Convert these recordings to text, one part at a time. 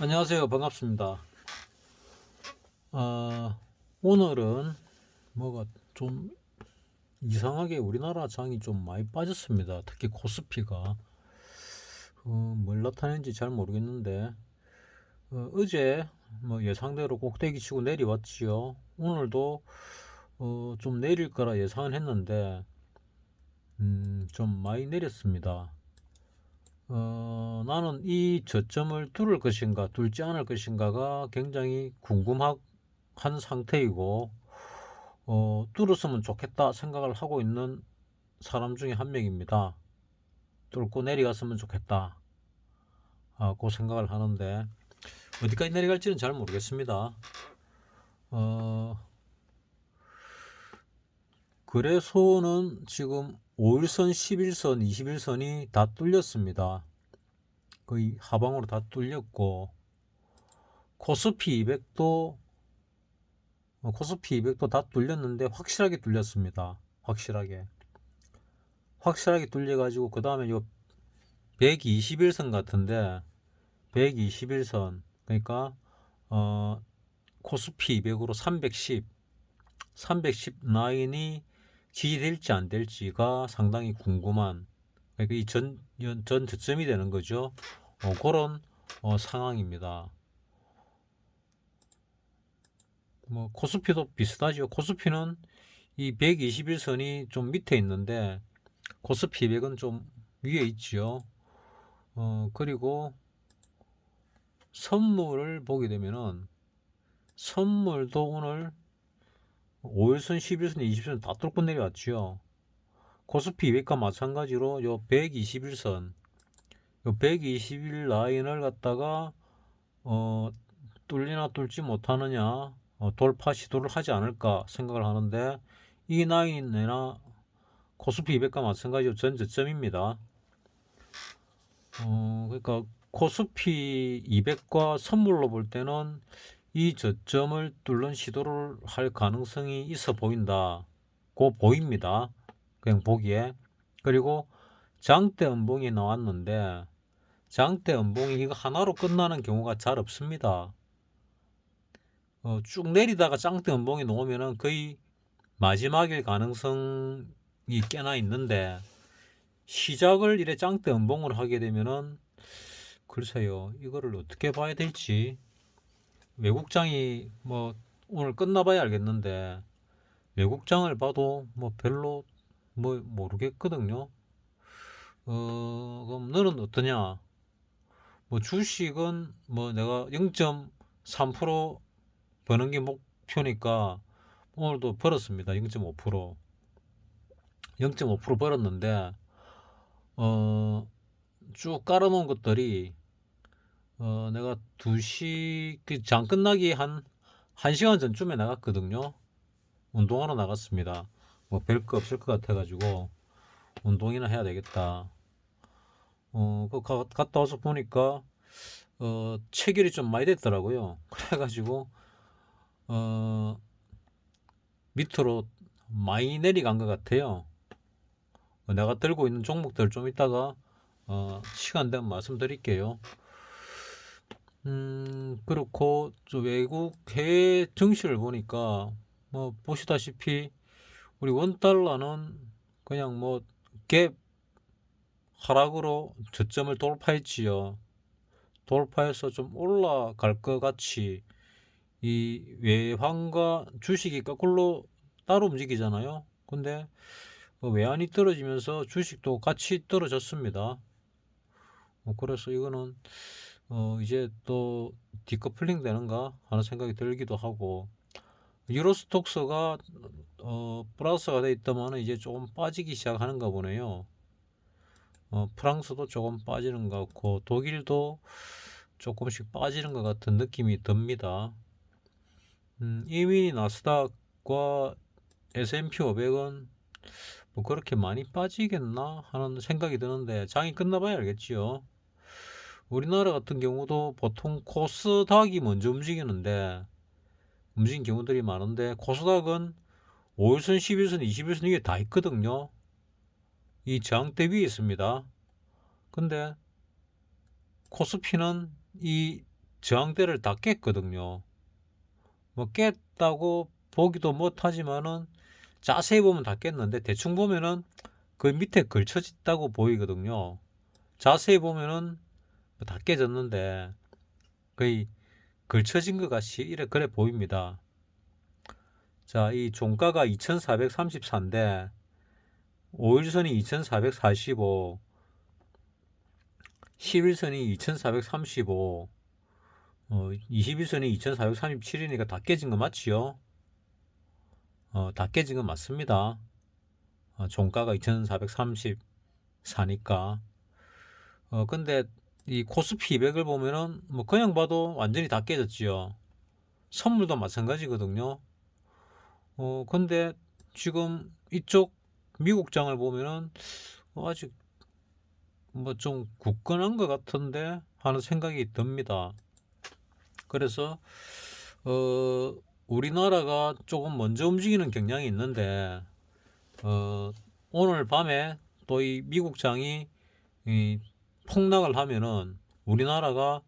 안녕하세요. 반갑습니다. 어, 오늘은 뭐가 좀 이상하게 우리나라 장이 좀 많이 빠졌습니다. 특히 코스피가 뭘 나타내는지 잘 모르겠는데 어제 뭐 예상대로 꼭대기 치고 내려왔지요. 오늘도 좀 내릴 거라 예상은 했는데 좀 많이 내렸습니다. 나는 이 저점을 뚫을 것인가 뚫지 않을 것인가가 굉장히 궁금한 상태이고 뚫었으면 좋겠다 생각을 하고 있는 사람 중에 한 명입니다. 뚫고 내려갔으면 좋겠다 그 생각을 하는데 어디까지 내려갈지는 잘 모르겠습니다. 거래소는 지금 5일선, 11선, 21선이 다 뚫렸습니다. 거의 하방으로 다 뚫렸고 코스피 200도 다 뚫렸는데 확실하게 뚫렸습니다. 확실하게 뚫려가지고 그 다음에 요 121선 같은데 121선 그러니까 코스피 200으로 310 라인이 지지될지 안 될지가 상당히 궁금한 그러니까 이 전 저점이 되는 거죠. 그런 상황입니다. 뭐 코스피도 비슷하죠. 코스피는 이 121선이 좀 밑에 있는데 코스피 200은 좀 위에 있죠. 그리고 선물을 보게 되면은 선물도 오늘 5일선, 11선, 20선 다 뚫고 내려왔죠. 코스피 200과 마찬가지로 요 121선, 요 121 라인을 갖다가 뚫리나 뚫지 못하느냐 돌파 시도를 하지 않을까 생각을 하는데 이 라인이나 코스피 200과 마찬가지로 전 저점입니다. 그러니까 코스피 200과 선물로 볼 때는 이 저점을 뚫는 시도를 할 가능성이 있어 보인다. 고 보입니다. 그냥 보기에. 그리고 장대 음봉이 나왔는데 장대 음봉이 이거 하나로 끝나는 경우가 잘 없습니다. 쭉 내리다가 장대 음봉이 나오면은 거의 마지막일 가능성이 꽤나 있는데 시작을 이래 장대 음봉을 하게 되면은 글쎄요 이거를 어떻게 봐야 될지 외국장이 뭐 오늘 끝나봐야 알겠는데 외국장을 봐도 뭐 별로 뭐 모르겠거든요. 그럼 너는 어떠냐? 뭐 주식은 뭐 내가 0.3% 버는 게 목표니까 오늘도 벌었습니다. 0.5% 0.5% 벌었는데 쭉 깔아놓은 것들이 내가 2시 그 장 끝나기 한 1시간 전쯤에 나갔거든요. 운동하러 나갔습니다. 뭐 별 거 없을 것 같아가지고 운동이나 해야 되겠다. 갔다 와서 보니까 체결이 좀 많이 됐더라고요. 그래가지고 어, 밑으로 많이 내려간 것 같아요. 내가 들고 있는 종목들 좀 이따가 시간 되면 말씀드릴게요. 그렇고 외국 해외 증시를 보니까 뭐 보시다시피 우리 원달러는 그냥 뭐 갭 하락으로 저점을 돌파했지요. 돌파해서 좀 올라갈 것 같이 이 외환과 주식이 거꾸로 따로 움직이잖아요. 근데 외환이 떨어지면서 주식도 같이 떨어졌습니다. 그래서 이거는 이제 또 디커플링 되는가 하는 생각이 들기도 하고 유로스톡스가 플러스가 돼 있다면 이제 조금 빠지기 시작하는가 보네요. 프랑스도 조금 빠지는 것 같고 독일도 조금씩 빠지는 것 같은 느낌이 듭니다. 이미 나스닥과 S&P 500은 뭐 그렇게 많이 빠지겠나 하는 생각이 드는데 장이 끝나봐야 알겠지요. 우리나라 같은 경우도 보통 코스닥이 먼저 움직이는 경우들이 많은데 코스닥은 5일선, 11선, 21선 위에 다 있거든요. 이 저항대 위에 있습니다. 근데 코스피는 이 저항대를 다 깼거든요. 뭐 깼다고 보기도 못하지만은 자세히 보면 다 깼는데 대충 보면은 그 밑에 걸쳐졌다고 보이거든요. 자세히 보면은 다 깨졌는데 거의 걸쳐진 것 같이 이래 그래 보입니다. 자, 이 종가가 2434인데 5일선이 2445, 10일선이 2435, 21선이 2437이니까 다 깨진 거 맞지요? 다 깨진 거 맞습니다. 종가가 2434니까. 근데 이 코스피 200을 보면은 뭐 그냥 봐도 완전히 다 깨졌지요. 선물도 마찬가지거든요. 근데 지금 이쪽 미국장을 보면은 아직 뭐 좀 굳건한 것 같은데 하는 생각이 듭니다. 그래서 우리나라가 조금 먼저 움직이는 경향이 있는데 오늘 밤에 또 이 미국장이 이 폭락을 하면은 우리나라가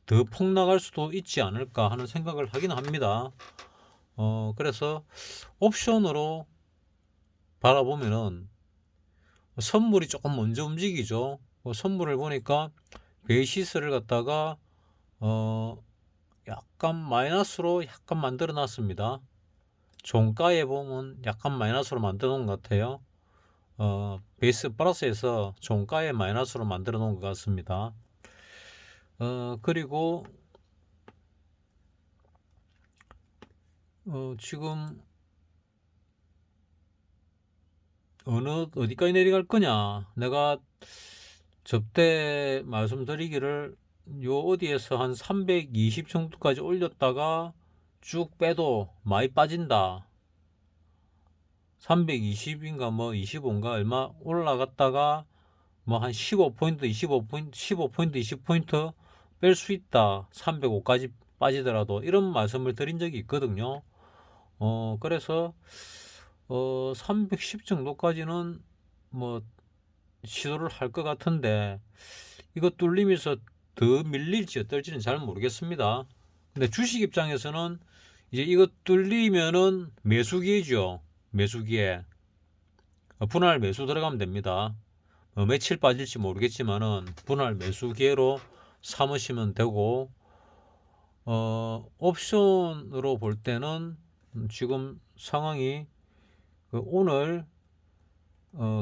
더 폭락할 수도 있지 않을까 하는 생각을 하긴 합니다. 그래서 옵션으로 바라보면은 선물이 조금 먼저 움직이죠. 선물을 보니까 베이시스를 갖다가 약간 마이너스로 약간 만들어 놨습니다. 종가에 보면 약간 마이너스로 만들어 놓은 것 같아요. 베이스 플러스에서 종가에 마이너스로 만들어 놓은 것 같습니다. 그리고 지금 어디까지 내려갈 거냐, 내가 접대 말씀드리기를 요 어디에서 한 320 정도까지 올렸다가 쭉 빼도 많이 빠진다, 320인가 뭐 25인가 얼마 올라갔다가 뭐 한 15포인트 15포인트 20포인트 뺄 수 있다, 305까지 빠지더라도, 이런 말씀을 드린 적이 있거든요. 그래서 310 정도까지는 뭐 시도를 할 것 같은데 이거 뚫리면서 더 밀릴지 어떨지는 잘 모르겠습니다. 근데 주식 입장에서는 이제 이거 뚫리면은 매수기회죠. 매수기회. 분할 매수 들어가면 됩니다. 며칠 빠질지 모르겠지만은 분할 매수 기회로 삼으시면 되고, 옵션으로 볼 때는 지금 상황이 오늘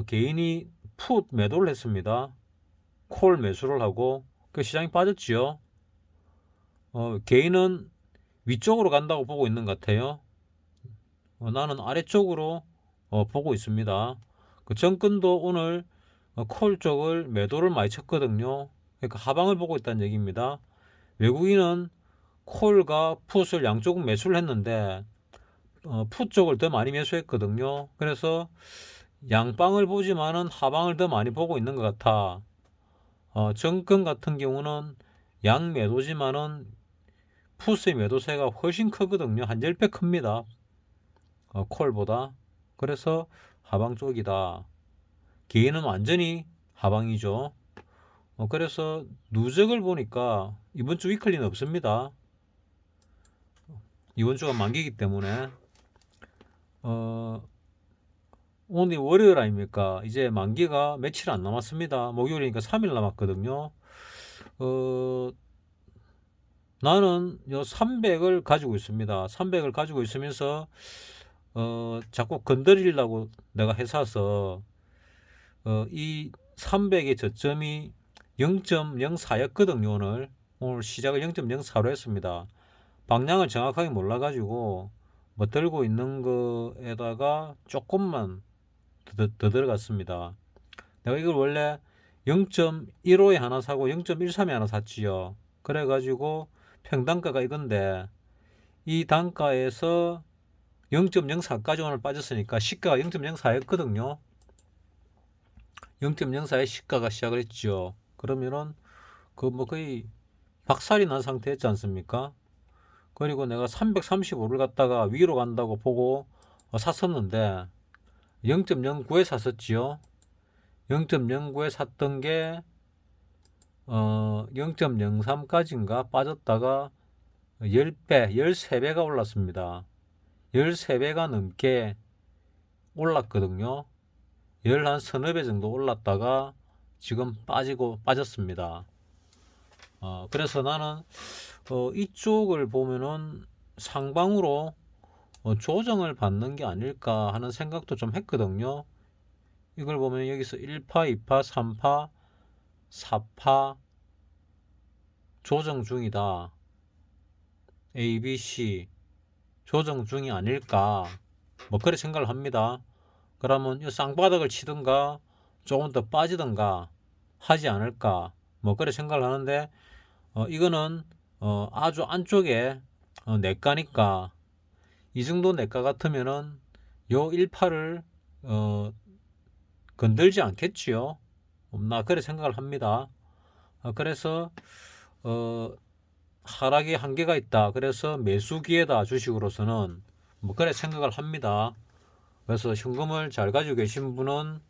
개인이 풋 매도를 했습니다. 콜 매수를 하고 그 시장이 빠졌지요. 개인은 위쪽으로 간다고 보고 있는 것 같아요. 나는 아래쪽으로 보고 있습니다. 그 정권도 오늘 콜 쪽을 매도를 많이 쳤거든요. 그러니까 하방을 보고 있다는 얘기입니다. 외국인은 콜과 풋을 양쪽은 매수를 했는데 풋 쪽을 더 많이 매수했거든요. 그래서 양방을 보지만은 하방을 더 많이 보고 있는 것 같아. 정권 같은 경우는 양 매도지만은 풋의 매도세가 훨씬 크거든요. 한 10배 큽니다. 콜보다. 그래서 하방 쪽이다. 개인은 완전히 하방이죠. 그래서 누적을 보니까 이번 주 위클리는 없습니다. 이번 주가 만기이기 때문에 오늘 월요일 아닙니까? 이제 만기가 며칠 안 남았습니다. 목요일이니까 3일 남았거든요. 나는 요 300을 가지고 있습니다. 300을 가지고 있으면서 자꾸 건드리려고 내가 해사서 이 300의 저점이 0.04였거든요. 오늘 시작을 0.04로 했습니다. 방향을 정확하게 몰라가지고 뭐 들고 있는 거에다가 조금만 더 들어갔습니다. 내가 이걸 원래 0.15에 하나 사고 0.13에 하나 샀지요. 그래가지고 평단가가 이건데 이 단가에서 0.04까지 오늘 빠졌으니까 시가가 0.04였거든요. 0.04에 시가가 시작을 했죠. 그러면은 그 뭐 거의 박살이 난 상태였지 않습니까? 그리고 내가 335를 갖다가 위로 간다고 보고 샀었는데 0.09에 샀었지요. 0.09에 샀던 게 0.03까지인가 빠졌다가 10배, 13배가 올랐습니다. 13배가 넘게 올랐거든요. 한 서너 배 정도 올랐다가 지금 빠졌습니다. 그래서 나는 이쪽을 보면은 상방으로 조정을 받는 게 아닐까 하는 생각도 좀 했거든요. 이걸 보면 여기서 1파, 2파, 3파, 4파 조정 중이다. A, B, C 조정 중이 아닐까. 뭐 그렇게 생각을 합니다. 그러면 이 쌍바닥을 치든가 조금 더 빠지든가 하지 않을까. 뭐 그렇게 생각을 하는데 이거는 아주 안쪽에 내과니까 이 정도 내과 같으면은 요 1파를 건들지 않겠지요. 나 그래 생각을 합니다. 그래서 하락의 한계가 있다. 그래서 매수 기회다. 주식으로서는 뭐 그래 생각을 합니다. 그래서 현금을 잘 가지고 계신 분은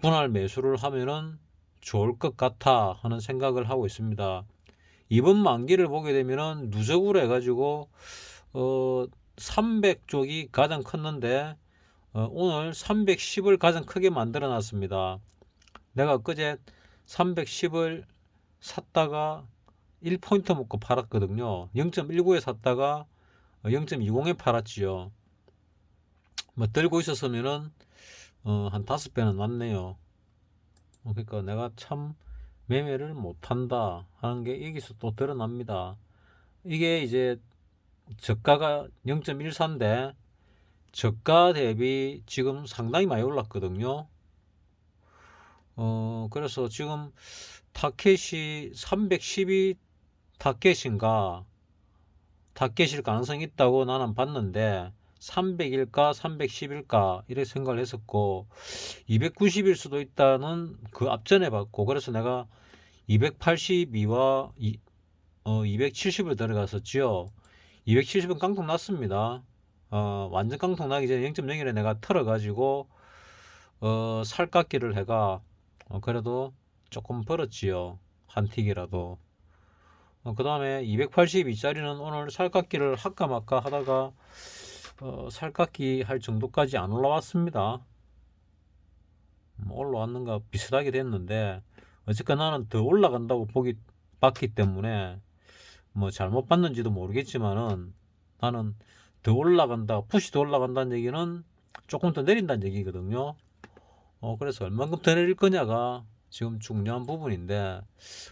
분할 매수를 하면은 좋을 것 같아 하는 생각을 하고 있습니다. 이번 만기를 보게 되면은 누적으로 해가지고 300쪽이 가장 컸는데 오늘 310을 가장 크게 만들어 놨습니다. 내가 그제 310을 샀다가 1포인트 먹고 팔았거든요. 0.19에 샀다가 0.20에 팔았지요. 뭐 들고 있었으면은 한 5배는 낫네요. 그러니까 내가 참 매매를 못한다 하는 게 여기서 또 드러납니다. 이게 이제 저가가 0.14인데 저가 대비 지금 상당히 많이 올랐거든요. 그래서 지금 타켓이 310이 타켓인가 타켓일 가능성이 있다고 나는 봤는데 300일까 310일까 이렇게 생각을 했었고 290일 수도 있다는 그 앞전에 봤고 그래서 내가 282와 270을 들어갔었지요. 270은 깡통 났습니다. 완전 깡통 나기 전에 0.01에 내가 털어가지고 살깎기를 해가 그래도 조금 벌었지요. 한 틱이라도. 그 다음에 282짜리는 오늘 살깎기를 할까 말까 하다가 살깎기 할 정도까지 안 올라왔습니다. 올라왔는가 비슷하게 됐는데 어쨌건 나는 더 올라간다고 봤기 때문에 뭐 잘못 봤는지도 모르겠지만은 나는 더 올라간다, 푸시 더 올라간다는 얘기는 조금 더 내린다는 얘기거든요. 그래서 얼만큼 더 내릴 거냐가 지금 중요한 부분인데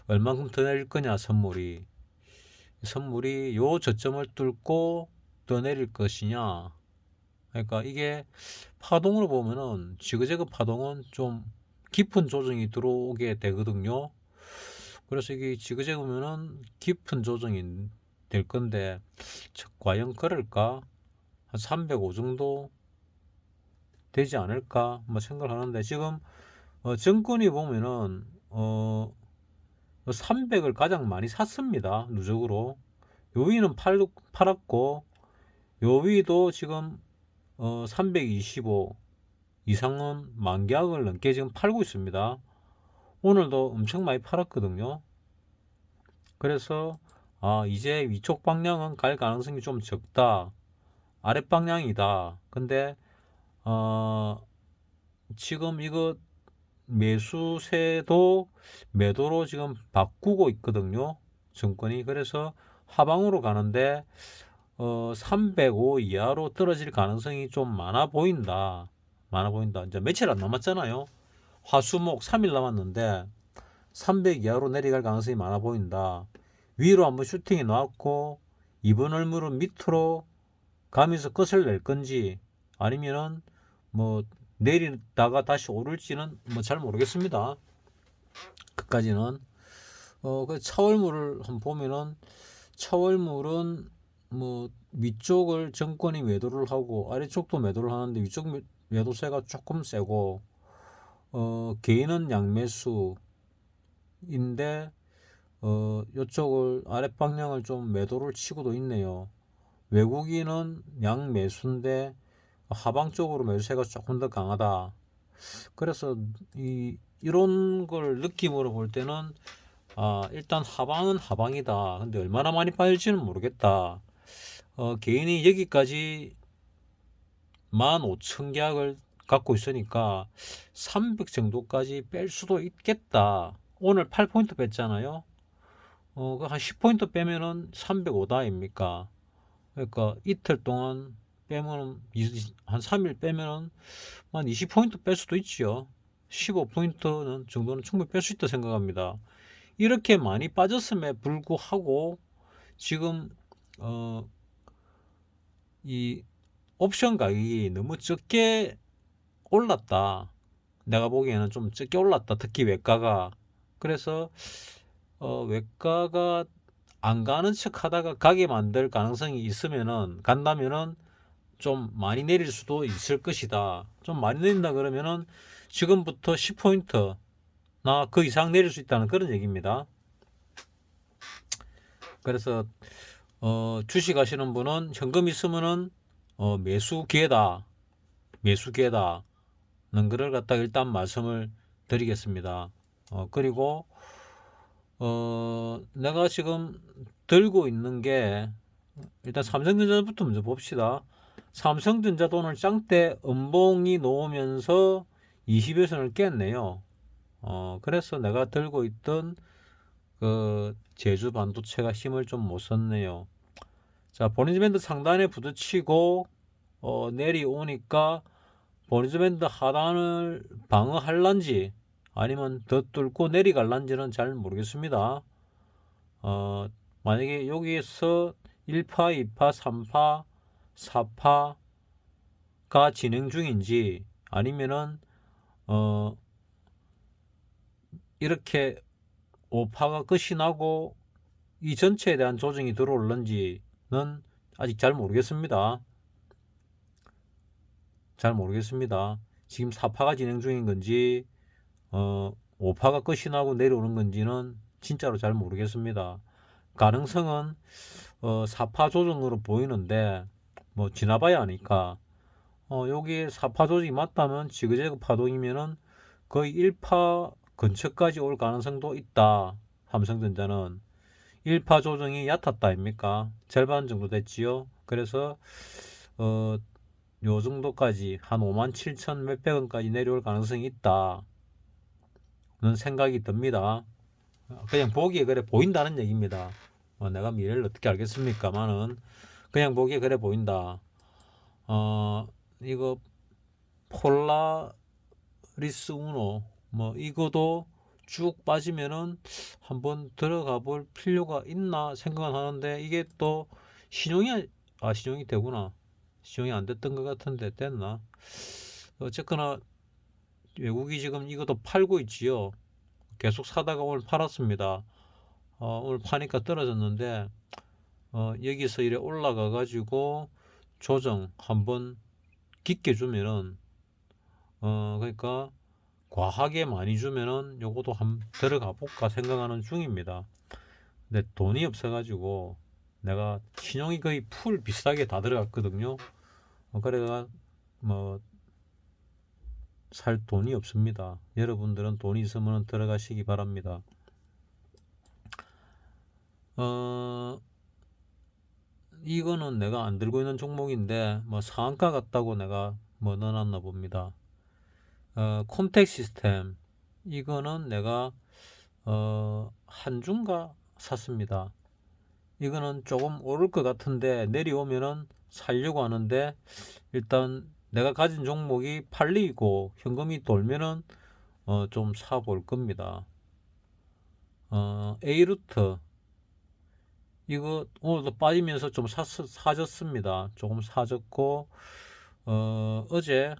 얼만큼 더 내릴 거냐 선물이 요 저점을 뚫고 더 내릴 것이냐. 그러니까 이게 파동으로 보면은 지그재그 파동은 좀 깊은 조정이 들어오게 되거든요. 그래서 이게 지그재그면은 깊은 조정이 될 건데 과연 그럴까? 한 305 정도 되지 않을까? 뭐 생각을 하는데 지금 정권이 보면은 300을 가장 많이 샀습니다. 누적으로. 요 위는 팔았고 요 위도 지금 325 이상은 만기약을 넘게 지금 팔고 있습니다. 오늘도 엄청 많이 팔았거든요. 그래서 이제 위쪽 방향은 갈 가능성이 좀 적다. 아랫 방향이다. 근데 지금 이거 매수세도 매도로 지금 바꾸고 있거든요. 정권이. 그래서 하방으로 가는데 305 이하로 떨어질 가능성이 좀 많아 보인다. 많아 보인다. 이제 며칠 안 남았잖아요. 화수목 3일 남았는데 300 이하로 내려갈 가능성이 많아 보인다. 위로 한번 슈팅이 나왔고 이번 얼물은 밑으로 가면서 끝을 낼 건지 아니면은 뭐 내리다가 다시 오를지는 뭐 잘 모르겠습니다. 그까지는 그 차월물을 한번 보면은 차월물은 뭐 위쪽을 정권이 매도를 하고 아래쪽도 매도를 하는데 위쪽 매도세가 조금 세고 개인은 양매수인데 이쪽을 아랫 방향을 좀 매도를 치고도 있네요. 외국인은 양매수인데 하방 쪽으로 매수세가 조금 더 강하다. 그래서 이 이런 걸 느낌으로 볼 때는 일단 하방은 하방이다. 근데 얼마나 많이 빠질지는 모르겠다. 개인이 여기까지 15,000 계약을 갖고 있으니까 300 정도까지 뺄 수도 있겠다. 오늘 8포인트 뺐잖아요. 한 10포인트 빼면은 305다 아닙니까? 그러니까 이틀 동안 빼면 한 3일 빼면은 한 20포인트 뺄 수도 있지요. 15포인트는 정도는 충분히 뺄 수 있다 생각합니다. 이렇게 많이 빠졌음에 불구하고 지금 이 옵션 가격이 너무 적게 올랐다. 내가 보기에는 좀 적게 올랐다. 특히 외가가. 그래서 외가가 안 가는 척 하다가 가게 만들 가능성이 있으면은 간다면은 좀 많이 내릴 수도 있을 것이다. 좀 많이 내린다 그러면은 지금부터 10포인트 나 그 이상 내릴 수 있다는 그런 얘기입니다. 그래서 주식 하시는 분은 현금 있으면은 매수 기회다. 매수 기회다. 는 글을 갖다 일단 말씀을 드리겠습니다. 그리고 내가 지금 들고 있는 게 일단 삼성전자부터 먼저 봅시다. 삼성전자도 오늘 짱대 음봉이 놓으면서 20일선을 깼네요. 그래서 내가 들고 있던 그 제주 반도체가 힘을 좀 못 썼네요. 자, 보리지밴드 상단에 부딪히고 내려오니까 보리지밴드 하단을 방어할란지 아니면 더 뚫고 내려갈란지는 잘 모르겠습니다. 만약에 여기에서 1파, 2파, 3파, 4파가 진행 중인지 아니면은 이렇게 5파가 끝이 나고 이 전체에 대한 조정이 들어올는지는 아직 잘 모르겠습니다. 잘 모르겠습니다. 지금 4파가 진행 중인 건지 5파가 끝이 나고 내려오는 건지는 진짜로 잘 모르겠습니다. 가능성은 4파 조정으로 보이는데 뭐 지나봐야 하니까 여기 4파 조정이 맞다면 지그재그 파동이면은 거의 1파 근처까지 올 가능성도 있다. 삼성전자는 1파 조정이 얕았다 아닙니까? 절반 정도 됐지요. 그래서 요 정도까지 한 57,000 몇백 원까지 내려올 가능성이 있다는 생각이 듭니다. 그냥 보기에 그래 보인다는 얘기입니다. 내가 미래를 어떻게 알겠습니까만은 그냥 보기에 그래 보인다. 이거 폴라리스 우노 뭐 이거도 쭉 빠지면은 한번 들어가 볼 필요가 있나 생각은 하는데 이게 또 신용이 되구나. 신용이 안 됐던 것 같은데 됐나? 어쨌거나 외국이 지금 이것도 팔고 있지요. 계속 사다가 오늘 팔았습니다. 오늘 파니까 떨어졌는데 여기서 이래 올라가 가지고 조정 한번 깊게 주면은 그러니까 과하게 많이 주면은 요것도 한번 들어가 볼까 생각하는 중입니다. 근데 돈이 없어 가지고 내가 신용이 거의 풀 비슷하게 다 들어갔거든요. 그래가 뭐 살 돈이 없습니다. 여러분들은 돈이 있으면 들어가시기 바랍니다. 이거는 내가 안 들고 있는 종목인데 뭐 상한가 같다고 내가 뭐 넣어놨나 봅니다. 콤텍 시스템 이거는 내가 한중가 샀습니다. 이거는 조금 오를 것 같은데 내려오면은 살려고 하는데 일단 내가 가진 종목이 팔리고 현금이 돌면은 좀 사볼 겁니다. A루트 이거 오늘도 빠지면서 좀 사졌습니다. 조금 사졌고 어제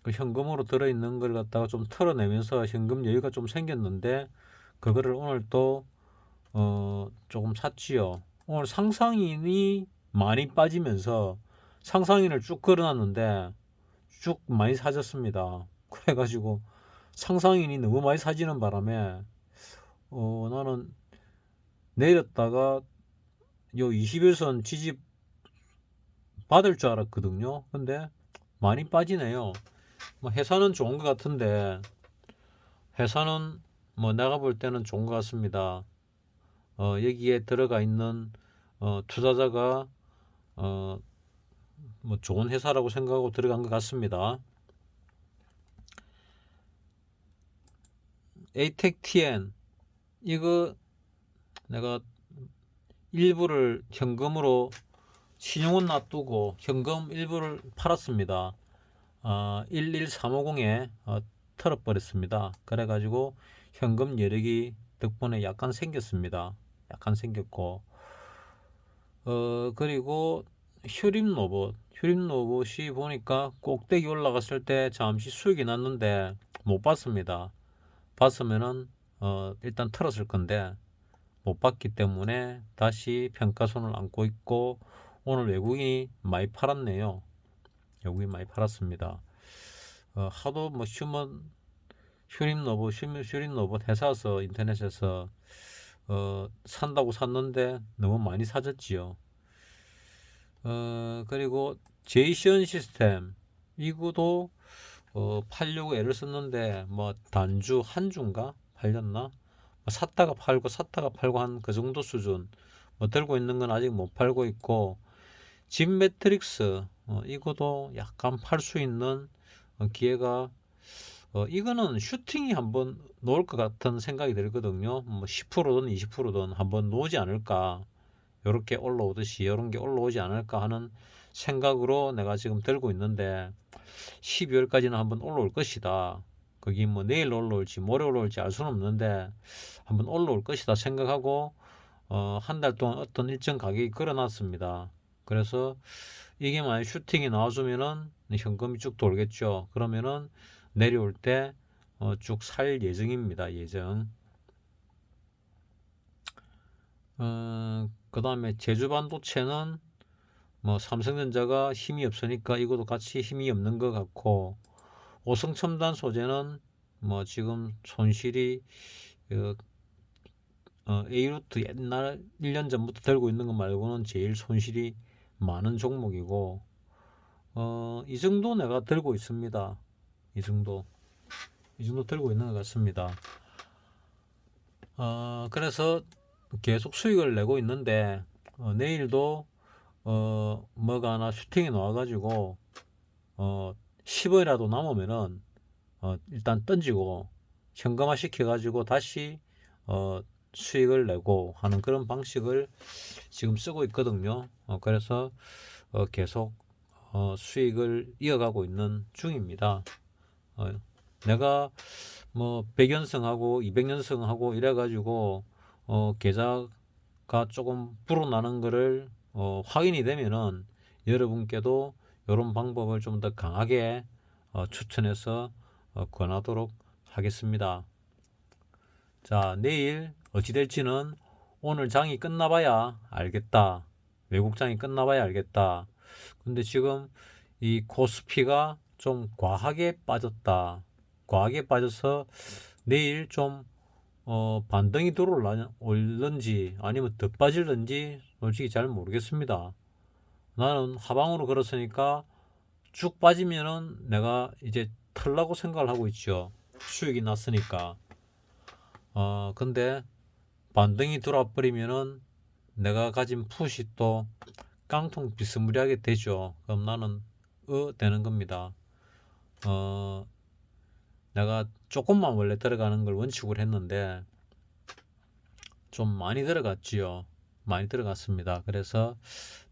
그 현금으로 들어있는 걸 갖다가 좀 털어내면서 현금 여유가 좀 생겼는데 그거를 오늘 또 조금 샀지요. 오늘 상상인이 많이 빠지면서 상상인을 쭉 걸어놨는데 쭉 많이 사졌습니다. 그래가지고 상상인이 너무 많이 사지는 바람에 나는 내렸다가 요 21선 지지 받을 줄 알았거든요. 근데 많이 빠지네요. 뭐 회사는 좋은 것 같은데 회사는 뭐 내가 볼 때는 좋은 것 같습니다. 여기에 들어가 있는 투자자가 뭐 좋은 회사라고 생각하고 들어간 것 같습니다. 에이텍TN 이거 내가 일부를 현금으로 신용은 놔두고 현금 일부를 팔았습니다. 11350에 털어버렸습니다. 그래가지고 현금 여력이 덕분에 약간 생겼습니다. 약간 생겼고 그리고 휴림로봇이 보니까 꼭대기 올라갔을 때 잠시 수익이 났는데 못 봤습니다. 봤으면은 일단 털었을 건데 못 봤기 때문에 다시 평가손을 안고 있고 오늘 외국인이 많이 팔았네요. 외국인이 많이 팔았습니다. 하도 뭐 휴림로봇 회사에서 인터넷에서 산다고 샀는데 너무 많이 사졌지요. 그리고 제이션 시스템 이거도 팔려고 애를 썼는데 뭐 단주 한 주인가 팔렸나? 샀다가 팔고 한 그 정도 수준. 뭐 들고 있는 건 아직 못 팔고 있고 진 매트릭스 이거도 약간 팔 수 있는 기회가 이거는 슈팅이 한번 놓을 것 같은 생각이 들거든요. 뭐 10%든 20%든 한번 놓지 않을까. 요렇게 올라오듯이 이런 게 올라오지 않을까 하는 생각으로 내가 지금 들고 있는데 12월까지는 한번 올라올 것이다. 거기 뭐 내일 올라올지 모레 올라올지 알 수는 없는데 한번 올라올 것이다 생각하고 한 달 동안 어떤 일정 가격이 걸어놨습니다. 그래서 이게 만약 슈팅이 나와주면은 현금이 쭉 돌겠죠. 그러면은 내려올 때 쭉 살 예정입니다. 예정. 그 다음에 제주반도체는 뭐 삼성전자가 힘이 없으니까 이것도 같이 힘이 없는 것 같고 오성첨단 소재는 뭐 지금 손실이 A루트 옛날 1년 전부터 들고 있는 것 말고는 제일 손실이 많은 종목이고 이 정도 내가 들고 있습니다. 이 정도 들고 있는 것 같습니다. 그래서 계속 수익을 내고 있는데 내일도 뭐가 하나 슈팅이 나와가지고 10원이라도 남으면은 일단 던지고 현금화 시켜가지고 다시 수익을 내고 하는 그런 방식을 지금 쓰고 있거든요. 그래서 계속 수익을 이어가고 있는 중입니다. 내가 뭐 100연승하고 200연승하고 이래가지고 계좌가 조금 불어나는 거를 확인이 되면은 여러분께도 이런 방법을 좀 더 강하게 추천해서 권하도록 하겠습니다. 자, 내일 어찌 될지는 오늘 장이 끝나봐야 알겠다. 외국장이 끝나봐야 알겠다. 근데 지금 이 코스피가 좀 과하게 빠졌다. 과하게 빠져서 내일 좀 반등이 들어올는지 아니면 더 빠질는지 솔직히 잘 모르겠습니다. 나는 하방으로 걸었으니까 쭉 빠지면은 내가 이제 털라고 생각을 하고 있죠. 수익이 났으니까. 근데 반등이 들어와 버리면은 내가 가진 풋이 또 깡통 비스무리하게 되죠. 그럼 나는 되는 겁니다. 내가 조금만 원래 들어가는 걸 원칙으로 했는데 좀 많이 들어갔지요. 많이 들어갔습니다. 그래서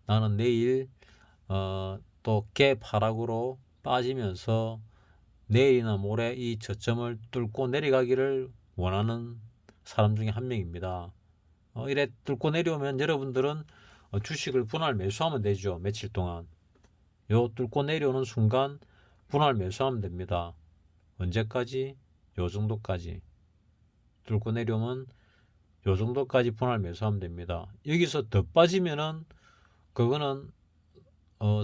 나는 내일 또 갭하락으로 빠지면서 내일이나 모레 이 저점을 뚫고 내려가기를 원하는 사람 중에 한 명입니다. 이래 뚫고 내려오면 여러분들은 주식을 분할 매수하면 되죠. 며칠 동안. 요 뚫고 내려오는 순간 분할 매수하면 됩니다. 언제까지? 요 정도까지. 뚫고 내려오면 요 정도까지 분할 매수하면 됩니다. 여기서 더 빠지면은 그거는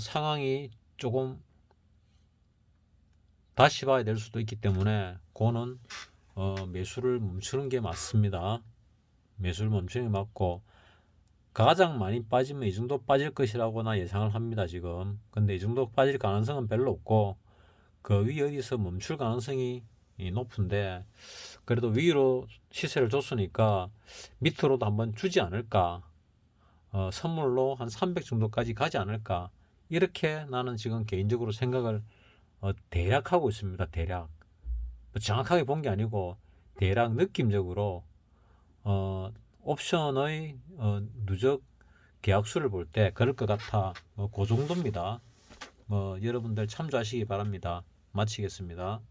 상황이 조금 다시 봐야 될 수도 있기 때문에 그거는 매수를 멈추는 게 맞습니다. 매수를 멈추는 게 맞고 가장 많이 빠지면 이 정도 빠질 것이라고 나 예상을 합니다. 지금. 근데 이 정도 빠질 가능성은 별로 없고 그 위 어디서 멈출 가능성이 높은데 그래도 위로 시세를 줬으니까 밑으로도 한번 주지 않을까. 선물로 한 300 정도까지 가지 않을까. 이렇게 나는 지금 개인적으로 생각을 대략 하고 있습니다. 대략. 뭐 정확하게 본 게 아니고 대략 느낌적으로 옵션의 누적 계약수를 볼 때 그럴 것 같아. 그 정도입니다. 여러분들 참조하시기 바랍니다. 마치겠습니다.